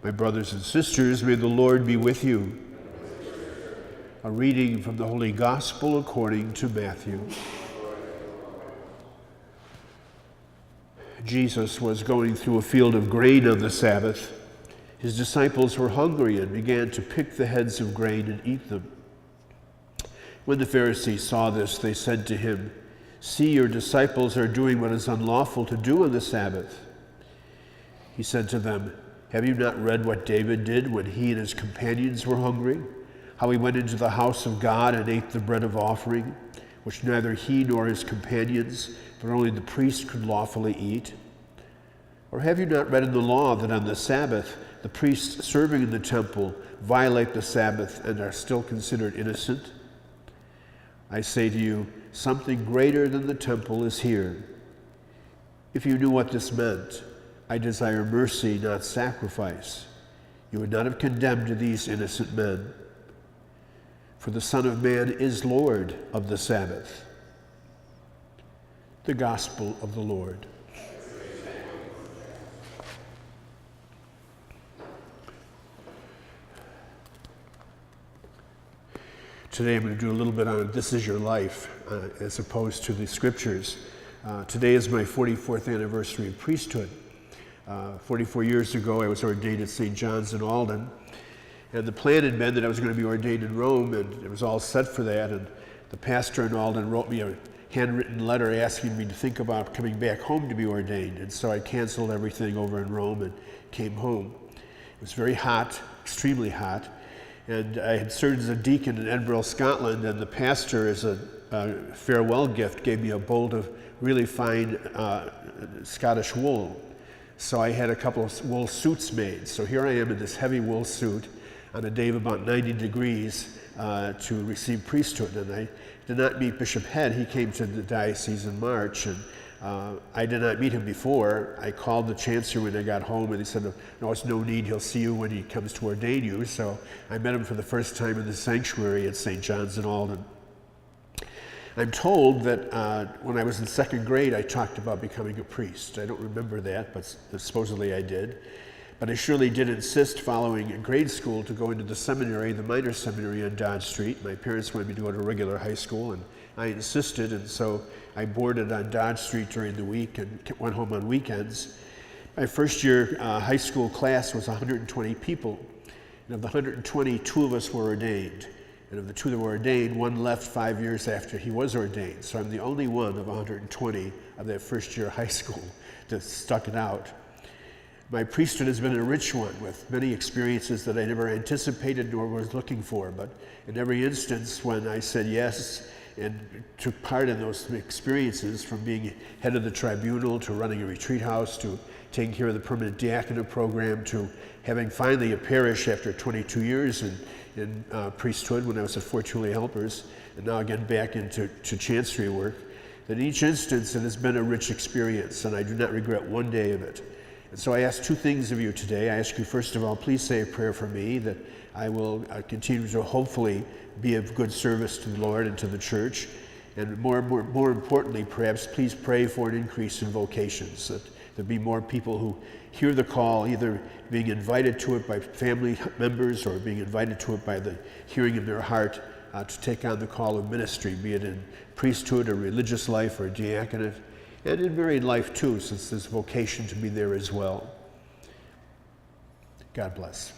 My brothers and sisters, may the Lord be with you. A reading from the Holy Gospel according to Matthew. Jesus was going through a field of grain on the Sabbath. His disciples were hungry and began to pick the heads of grain and eat them. When the Pharisees saw this, they said to him, "See, your disciples are doing what is unlawful to do on the Sabbath." He said to them, "Have you not read what David did when he and his companions were hungry? How he went into the house of God and ate the bread of offering, which neither he nor his companions, but only the priest could lawfully eat? Or have you not read in the law that on the Sabbath the priests serving in the temple violate the Sabbath and are still considered innocent? I say to you, something greater than the temple is here. If you knew what this meant, 'I desire mercy, not sacrifice,' you would not have condemned these innocent men. For the Son of Man is Lord of the Sabbath." The Gospel of the Lord. Today I'm going to do a little bit on This Is Your Life as opposed to the Scriptures. Today is my 44th anniversary of priesthood. 44 years ago I was ordained at St. John's in Alden, and the plan had been that I was going to be ordained in Rome, and it was all set for that, and the pastor in Alden wrote me a handwritten letter asking me to think about coming back home to be ordained, and so I canceled everything over in Rome and came home. It was very hot, extremely hot, and I had served as a deacon in Edinburgh, Scotland, and the pastor, as a farewell gift, gave me a bolt of really fine Scottish wool. So I had a couple of wool suits made. So here I am in this heavy wool suit on a day of about 90 degrees to receive priesthood. And I did not meet Bishop Head. He came to the diocese in March, and I did not meet him before. I called the chancellor when I got home, and he said, "No, it's no need. He'll see you when he comes to ordain you." So I met him for the first time in the sanctuary at St. John's in Alden. I'm told that when I was in second grade, I talked about becoming a priest. I don't remember that, but supposedly I did. But I surely did insist following grade school to go into the seminary, the minor seminary on Dodge Street. My parents wanted me to go to a regular high school, and I insisted, and so I boarded on Dodge Street during the week and went home on weekends. My first year high school class was 120 people, and of the 120, 2 of us were ordained. And of the 2 that were ordained, 1 left 5 years after he was ordained. So I'm the only one of 120 of that first year of high school that stuck it out. My priesthood has been a rich one with many experiences that I never anticipated nor was looking for. But in every instance, when I said yes and took part in those experiences, from being head of the tribunal to running a retreat house to taking care of the permanent diaconate program to having finally a parish after 22 years in priesthood when I was at Fort Truly Helpers, and now again back into chancery work, that in each instance it has been a rich experience, and I do not regret one day of it. And so I ask 2 things of you today. I ask you, first of all, please say a prayer for me that I will continue to hopefully be of good service to the Lord and to the church. And more importantly, perhaps, please pray for an increase in vocations, that there be more people who hear the call, either being invited to it by family members or being invited to it by the hearing in their heart to take on the call of ministry, be it in priesthood or religious life or diaconate, and in married life too, since there's vocation to be there as well. God bless.